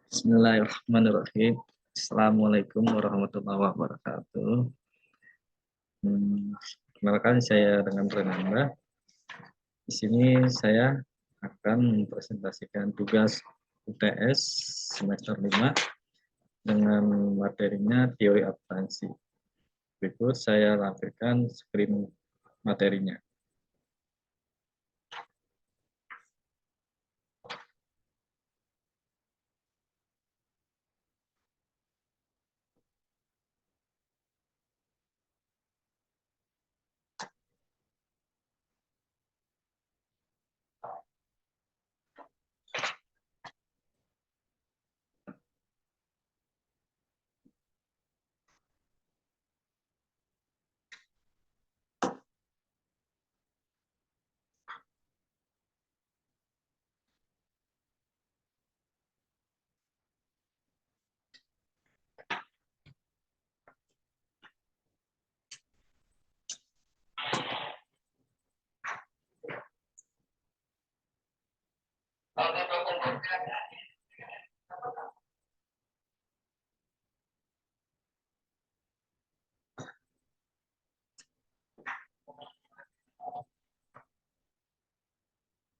Bismillahirrahmanirrahim. Assalamualaikum warahmatullahi wabarakatuh. Perkenalkan saya dengan Renanda. Di sini saya akan mempresentasikan tugas UTS semester 5 dengan materinya teori akuntansi. Berikut saya lampirkan screen materinya.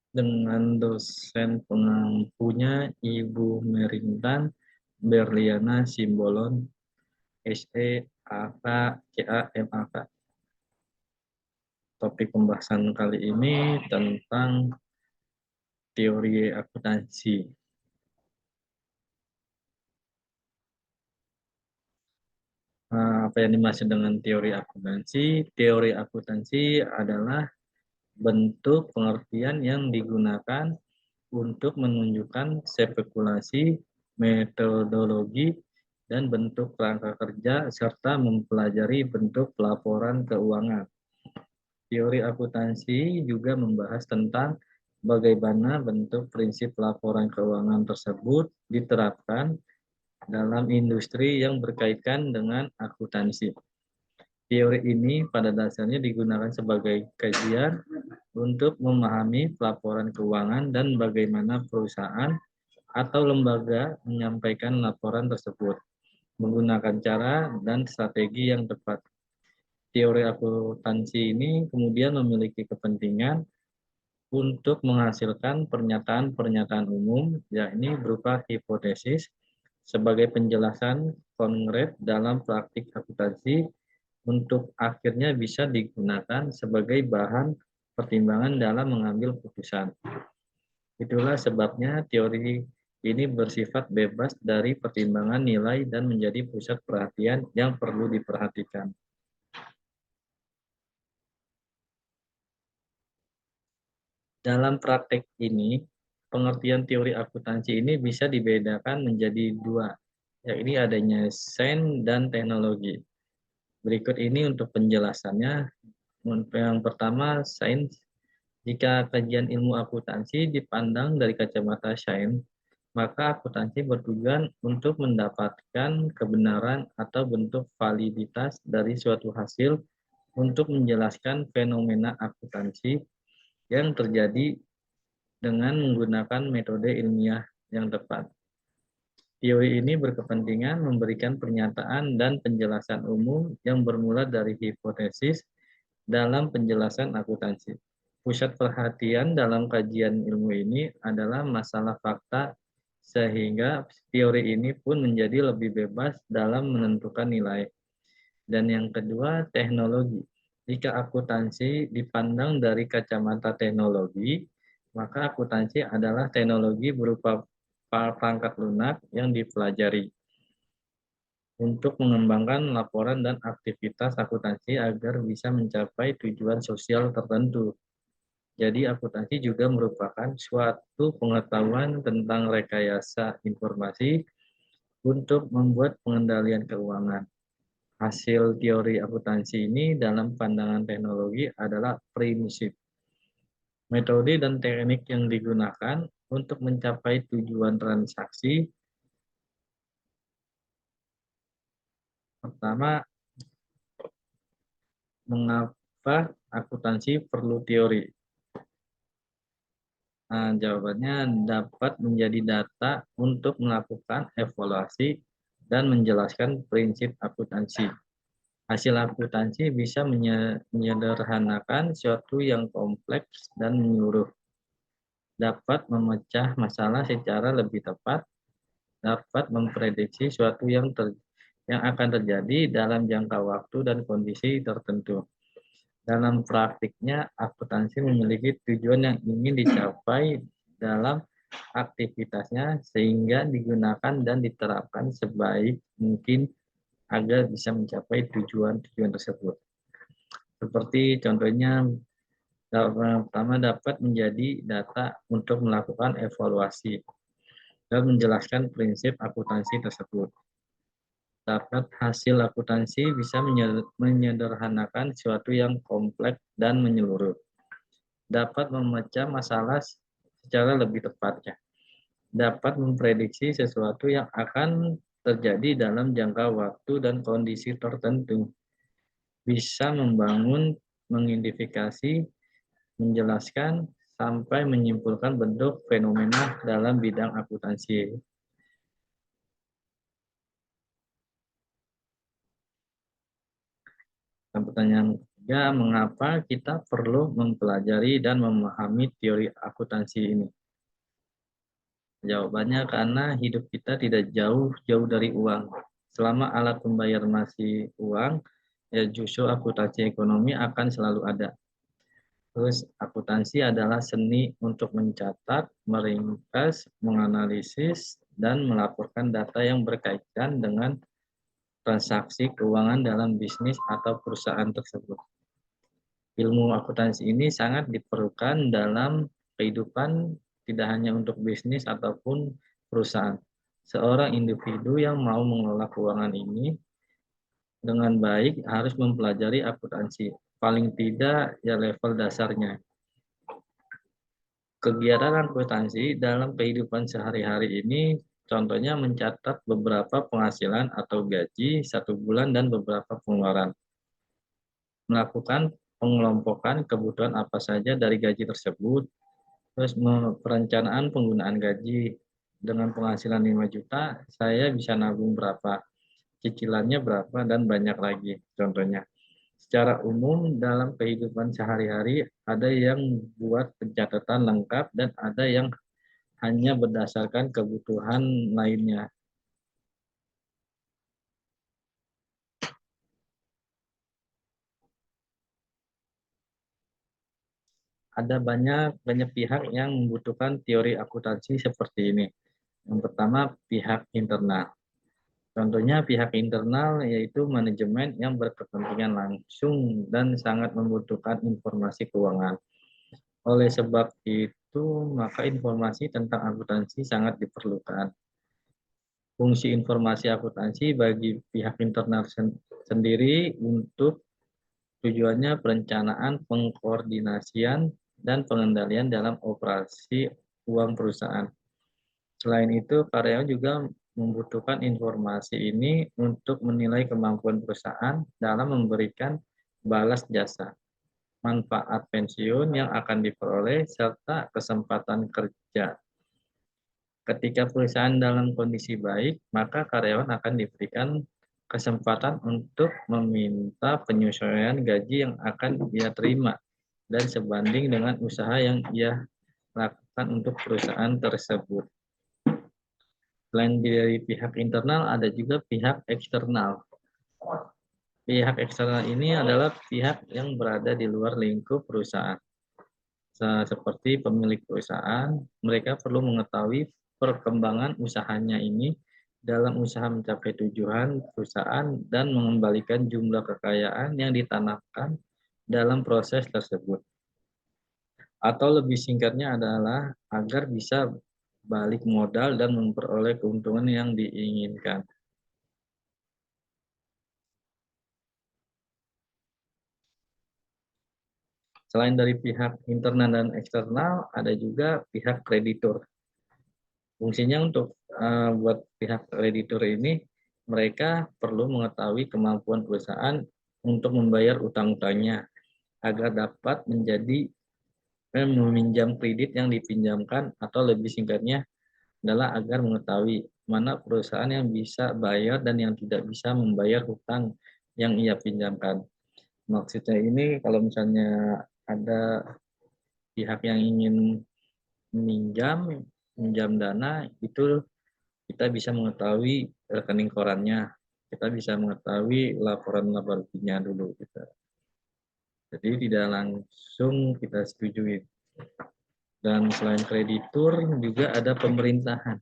Dengan dosen pengampunya Ibu Merintan Berliana Simbolon, SE, AK, CA, MAK. Topik pembahasan kali ini tentang teori akuntansi. Apa yang dimaksud dengan teori akuntansi? Teori akuntansi adalah bentuk pengertian yang digunakan untuk menunjukkan spekulasi, metodologi, dan bentuk kerangka kerja, serta mempelajari bentuk pelaporan keuangan. Teori akuntansi juga membahas tentang bagaimana bentuk prinsip laporan keuangan tersebut diterapkan dalam industri yang berkaitan dengan akuntansi. Teori ini pada dasarnya digunakan sebagai kajian untuk memahami pelaporan keuangan dan bagaimana perusahaan atau lembaga menyampaikan laporan tersebut menggunakan cara dan strategi yang tepat. Teori akuntansi ini kemudian memiliki kepentingan untuk menghasilkan pernyataan-pernyataan umum, yakni berupa hipotesis sebagai penjelasan konkret dalam praktik akuntansi untuk akhirnya bisa digunakan sebagai bahan pertimbangan dalam mengambil putusan. Itulah sebabnya teori ini bersifat bebas dari pertimbangan nilai dan menjadi pusat perhatian yang perlu diperhatikan. Dalam praktek ini, pengertian teori akuntansi ini bisa dibedakan menjadi dua, yakni adanya sains dan teknologi. Berikut ini untuk penjelasannya. Yang pertama, sains. Jika kajian ilmu akuntansi dipandang dari kacamata sains, maka akuntansi bertujuan untuk mendapatkan kebenaran atau bentuk validitas dari suatu hasil untuk menjelaskan fenomena akuntansi yang terjadi dengan menggunakan metode ilmiah yang tepat. Teori ini berkepentingan memberikan pernyataan dan penjelasan umum yang bermula dari hipotesis dalam penjelasan akuntansi. Pusat perhatian dalam kajian ilmu ini adalah masalah fakta, sehingga teori ini pun menjadi lebih bebas dalam menentukan nilai. Dan yang kedua, teknologi. Jika akuntansi dipandang dari kacamata teknologi, maka akuntansi adalah teknologi berupa perangkat lunak yang dipelajari untuk mengembangkan laporan dan aktivitas akuntansi agar bisa mencapai tujuan sosial tertentu. Jadi akuntansi juga merupakan suatu pengetahuan tentang rekayasa informasi untuk membuat pengendalian keuangan. Hasil teori akuntansi ini dalam pandangan teknologi adalah prinsip. Metode dan teknik yang digunakan untuk mencapai tujuan transaksi. Pertama, mengapa akuntansi perlu teori? Nah, jawabannya dapat menjadi data untuk melakukan evaluasi dan menjelaskan prinsip akuntansi. Hasil akuntansi bisa menyederhanakan suatu yang kompleks dan menyeluruh, dapat memecah masalah secara lebih tepat, dapat memprediksi suatu yang akan terjadi dalam jangka waktu dan kondisi tertentu. Dalam praktiknya, akuntansi memiliki tujuan yang ingin dicapai dalam aktivitasnya sehingga digunakan dan diterapkan sebaik mungkin agar bisa mencapai tujuan-tujuan tersebut. Seperti contohnya, pertama dapat menjadi data untuk melakukan evaluasi dan menjelaskan prinsip akuntansi tersebut. Dapat hasil akuntansi bisa menyederhanakan sesuatu yang kompleks dan menyeluruh. Dapat memecah masalah secara lebih tepatnya. Dapat memprediksi sesuatu yang akan terjadi dalam jangka waktu dan kondisi tertentu. Bisa membangun, mengidentifikasi, menjelaskan, sampai menyimpulkan bentuk fenomena dalam bidang akuntansi. Dan pertanyaan ketiga, mengapa kita perlu mempelajari dan memahami teori akuntansi ini? Jawabannya karena hidup kita tidak jauh-jauh dari uang. Selama alat pembayar masih uang, ya justru akuntansi ekonomi akan selalu ada. Terus akuntansi adalah seni untuk mencatat, meringkas, menganalisis, dan melaporkan data yang berkaitan dengan transaksi keuangan dalam bisnis atau perusahaan tersebut. Ilmu akuntansi ini sangat diperlukan dalam kehidupan tidak hanya untuk bisnis ataupun perusahaan. Seorang individu yang mau mengelola keuangan ini dengan baik harus mempelajari akuntansi. Paling tidak ya level dasarnya. Kegiatan akuntansi dalam kehidupan sehari-hari ini contohnya mencatat beberapa penghasilan atau gaji satu bulan dan beberapa pengeluaran. Melakukan pengelompokan kebutuhan apa saja dari gaji tersebut, terus perencanaan penggunaan gaji. Dengan penghasilan 5 juta, saya bisa nabung berapa, cicilannya berapa, dan banyak lagi contohnya. Secara umum dalam kehidupan sehari-hari ada yang buat pencatatan lengkap dan ada yang hanya berdasarkan kebutuhan lainnya. Ada banyak banyak pihak yang membutuhkan teori akuntansi seperti ini. Yang pertama, pihak internal. Contohnya pihak internal yaitu manajemen yang berkepentingan langsung dan sangat membutuhkan informasi keuangan. Oleh sebab itu, maka informasi tentang akuntansi sangat diperlukan. Fungsi informasi akuntansi bagi pihak internal sendiri untuk tujuannya perencanaan, pengkoordinasian, dan pengendalian dalam operasi uang perusahaan. Selain itu, karyawan juga membutuhkan informasi ini untuk menilai kemampuan perusahaan dalam memberikan balas jasa, manfaat pensiun yang akan diperoleh, serta kesempatan kerja. Ketika perusahaan dalam kondisi baik, maka karyawan akan diberikan kesempatan untuk meminta penyesuaian gaji yang akan dia terima dan sebanding dengan usaha yang ia lakukan untuk perusahaan tersebut. Selain dari pihak internal, ada juga pihak eksternal. Pihak eksternal ini adalah pihak yang berada di luar lingkup perusahaan. Seperti pemilik perusahaan, mereka perlu mengetahui perkembangan usahanya ini dalam usaha mencapai tujuan perusahaan dan mengembalikan jumlah kekayaan yang ditanamkan dalam proses tersebut. Atau lebih singkatnya adalah agar bisa balik modal dan memperoleh keuntungan yang diinginkan. Selain dari pihak internal dan eksternal, ada juga pihak kreditur. Fungsinya untuk buat pihak kreditur ini, mereka perlu mengetahui kemampuan perusahaan untuk membayar utang-utangnya agar dapat menjadi meminjam kredit yang dipinjamkan, atau lebih singkatnya adalah agar mengetahui mana perusahaan yang bisa bayar dan yang tidak bisa membayar hutang yang ia pinjamkan. Maksudnya ini kalau misalnya ada pihak yang ingin meminjam, minjam dana, itu kita bisa mengetahui rekening korannya, kita bisa mengetahui laporan-laporan dulu gitu. Jadi tidak langsung kita setujui. Dan selain kreditur juga ada pemerintahan.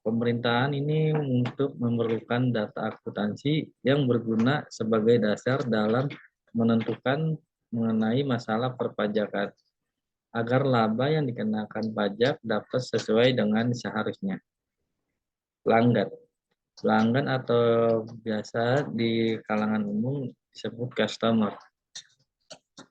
Pemerintahan ini untuk memerlukan data akuntansi yang berguna sebagai dasar dalam menentukan mengenai masalah perpajakan agar laba yang dikenakan pajak dapat sesuai dengan seharusnya. Pelanggan. Pelanggan atau biasa di kalangan umum disebut customer.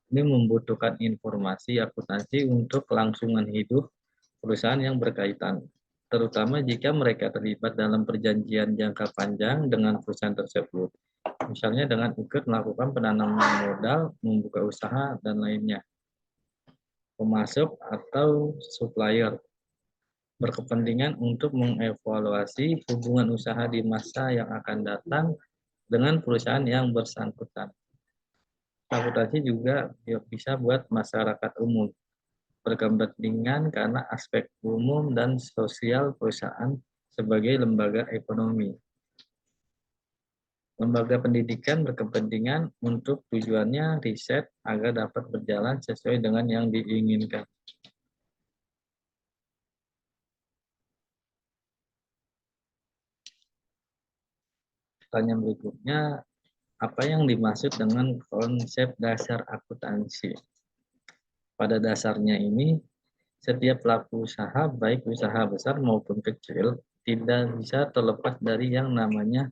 Ini membutuhkan informasi akuntansi untuk kelangsungan hidup perusahaan yang berkaitan, terutama jika mereka terlibat dalam perjanjian jangka panjang dengan perusahaan tersebut, misalnya dengan ikut melakukan penanaman modal, membuka usaha, dan lainnya. Pemasok atau supplier berkepentingan untuk mengevaluasi hubungan usaha di masa yang akan datang dengan perusahaan yang bersangkutan. Akuntansi juga bisa buat masyarakat umum berkepentingan karena aspek umum dan sosial perusahaan sebagai lembaga ekonomi. Lembaga pendidikan berkepentingan untuk tujuannya riset agar dapat berjalan sesuai dengan yang diinginkan. Pertanyaan berikutnya, apa yang dimaksud dengan konsep dasar akuntansi? Pada dasarnya ini, setiap pelaku usaha, baik usaha besar maupun kecil, tidak bisa terlepas dari yang namanya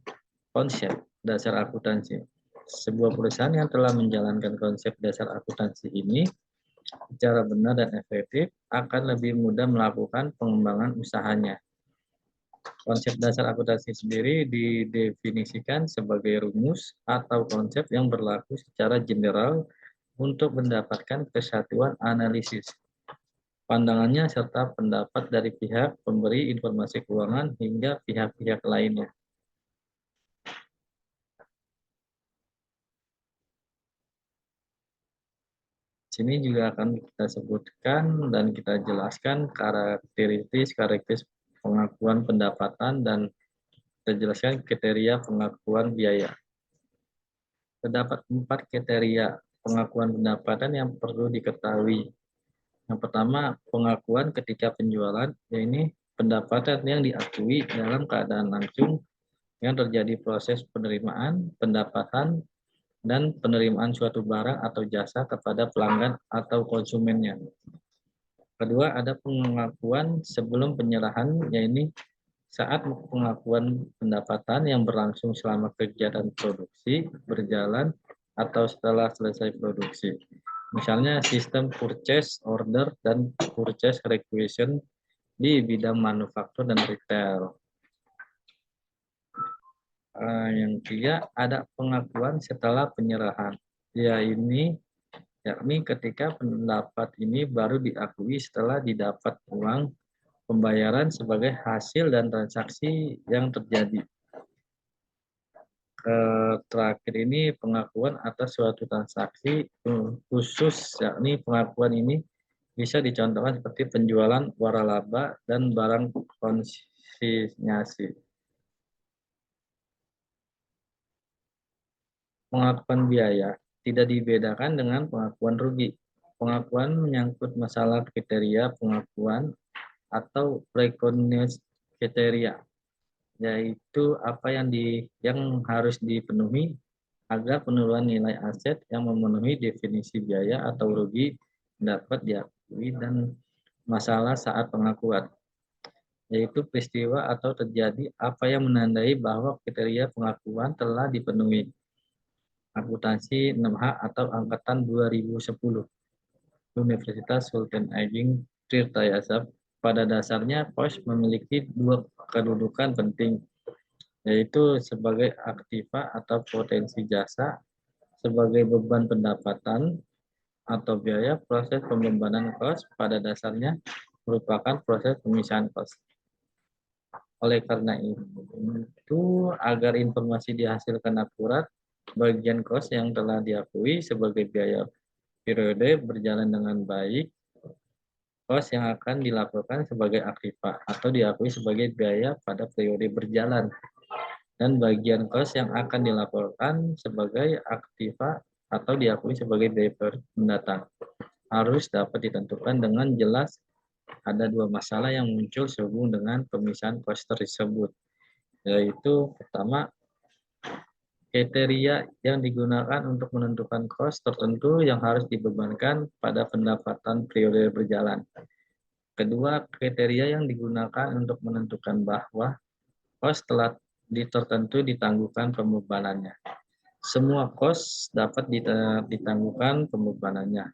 konsep dasar akuntansi. Sebuah perusahaan yang telah menjalankan konsep dasar akuntansi ini secara benar dan efektif akan lebih mudah melakukan pengembangan usahanya. Konsep dasar akuntansi sendiri didefinisikan sebagai rumus atau konsep yang berlaku secara general untuk mendapatkan kesatuan analisis, pandangannya serta pendapat dari pihak pemberi informasi keuangan hingga pihak-pihak lainnya. Sini juga akan kita sebutkan dan kita jelaskan karakteristik pengakuan pendapatan dan kita jelaskan kriteria pengakuan biaya. Terdapat 4 kriteria pengakuan pendapatan yang perlu diketahui. Yang pertama, pengakuan ketika penjualan, yaitu pendapatan yang diakui dalam keadaan langsung yang terjadi proses penerimaan, pendapatan, dan penerimaan suatu barang atau jasa kepada pelanggan atau konsumennya. Kedua, ada pengakuan sebelum penyerahan, yaitu saat pengakuan pendapatan yang berlangsung selama kegiatan produksi berjalan atau setelah selesai produksi. Misalnya sistem purchase order dan purchase requisition di bidang manufaktur dan retail. Yang ketiga, ada pengakuan setelah penyerahan. Yakni ketika pendapat ini baru diakui setelah didapat uang pembayaran sebagai hasil dan transaksi yang terjadi. Terakhir ini pengakuan atas suatu transaksi khusus, yakni pengakuan ini bisa dicontohkan seperti penjualan waralaba dan barang konsinyasi. Pengakuan biaya tidak dibedakan dengan pengakuan rugi. Pengakuan menyangkut masalah kriteria pengakuan atau recognition kriteria, yaitu apa yang harus dipenuhi agar penurunan nilai aset yang memenuhi definisi biaya atau rugi dapat diakui, dan masalah saat pengakuan, yaitu peristiwa atau terjadi apa yang menandai bahwa kriteria pengakuan telah dipenuhi. Akuntansi 6H atau angkatan 2010, Universitas Sultan Ageng Tirtayasa. Pada dasarnya, POS memiliki dua kedudukan penting, yaitu sebagai aktiva atau potensi jasa, sebagai beban pendapatan, atau biaya proses pembebanan kos pada dasarnya merupakan proses pemisahan kos. Oleh karena itu, agar informasi dihasilkan akurat, bagian kos yang telah diakui sebagai biaya periode berjalan dengan baik, kos yang akan dilaporkan sebagai aktiva atau diakui sebagai biaya pada periode berjalan, dan bagian kos yang akan dilaporkan sebagai aktiva atau diakui sebagai biaya mendatang harus dapat ditentukan dengan jelas. Ada dua masalah yang muncul sehubung dengan pemisahan kos tersebut, yaitu pertama, kriteria yang digunakan untuk menentukan kos tertentu yang harus dibebankan pada pendapatan periode berjalan. Kedua, kriteria yang digunakan untuk menentukan bahwa kos telah tertentu ditangguhkan pembebanannya. Semua kos dapat ditangguhkan pembebanannya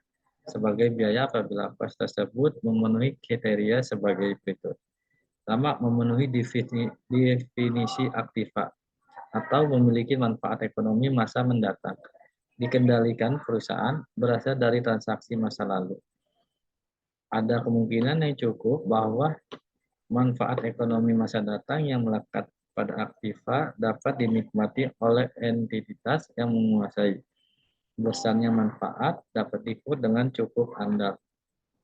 sebagai biaya apabila kos tersebut memenuhi kriteria sebagai berikut. Pertama, memenuhi definisi aktiva atau memiliki manfaat ekonomi masa mendatang. Dikendalikan perusahaan berasal dari transaksi masa lalu. Ada kemungkinan yang cukup bahwa manfaat ekonomi masa datang yang melekat pada aktiva dapat dinikmati oleh entitas yang menguasai. Besarnya manfaat dapat diukur dengan cukup andal.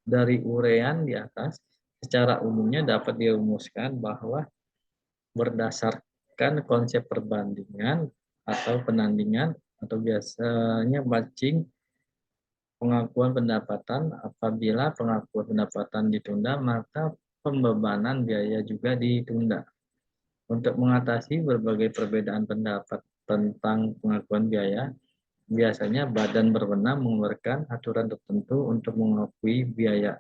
Dari uraian di atas, secara umumnya dapat dirumuskan bahwa berdasarkan konsep perbandingan atau penandingan atau biasanya matching pengakuan pendapatan, apabila pengakuan pendapatan ditunda maka pembebanan biaya juga ditunda. Untuk mengatasi berbagai perbedaan pendapat tentang pengakuan biaya, biasanya badan berwenang mengeluarkan aturan tertentu untuk mengakui biaya.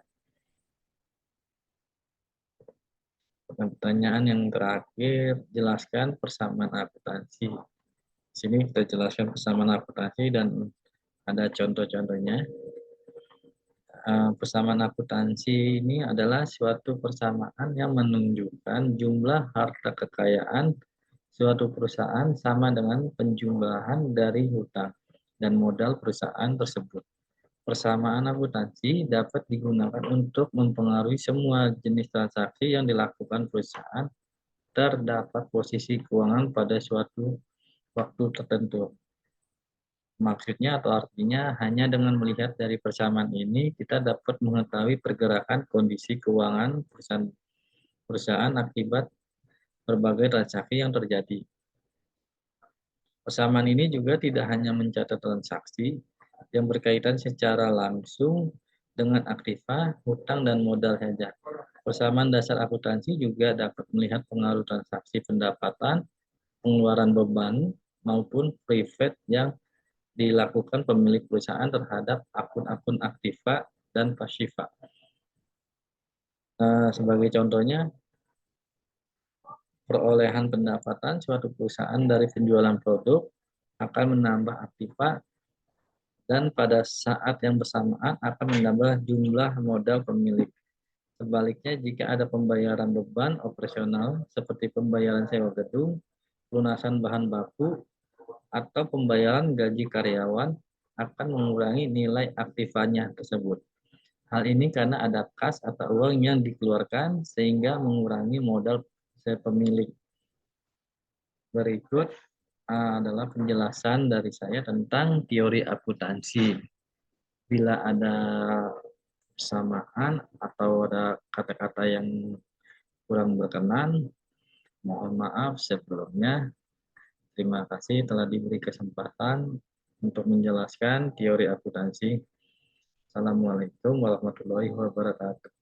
Pertanyaan yang terakhir, jelaskan persamaan akuntansi. Di sini kita jelaskan persamaan akuntansi dan ada contoh-contohnya. Persamaan akuntansi ini adalah suatu persamaan yang menunjukkan jumlah harta kekayaan suatu perusahaan sama dengan penjumlahan dari hutang dan modal perusahaan tersebut. Persamaan akuntansi dapat digunakan untuk mempengaruhi semua jenis transaksi yang dilakukan perusahaan terdapat posisi keuangan pada suatu waktu tertentu. Maksudnya atau artinya hanya dengan melihat dari persamaan ini kita dapat mengetahui pergerakan kondisi keuangan perusahaan akibat berbagai transaksi yang terjadi. Persamaan ini juga tidak hanya mencatat transaksi yang berkaitan secara langsung dengan aktiva, hutang, dan modal saja. Persamaan dasar akuntansi juga dapat melihat pengaruh transaksi pendapatan, pengeluaran beban, maupun private yang dilakukan pemilik perusahaan terhadap akun-akun aktiva dan pasiva. Sebagai contohnya, perolehan pendapatan suatu perusahaan dari penjualan produk akan menambah aktiva dan pada saat yang bersamaan akan menambah jumlah modal pemilik. Sebaliknya, jika ada pembayaran beban operasional seperti pembayaran sewa gedung, pelunasan bahan baku, atau pembayaran gaji karyawan akan mengurangi nilai aktivanya tersebut. Hal ini karena ada kas atau uang yang dikeluarkan sehingga mengurangi modal pemilik. Berikut adalah penjelasan dari saya tentang teori akuntansi. Bila ada persamaan atau ada kata-kata yang kurang berkenan, mohon maaf sebelumnya. Terima kasih telah diberi kesempatan untuk menjelaskan teori akuntansi. Assalamualaikum warahmatullahi wabarakatuh.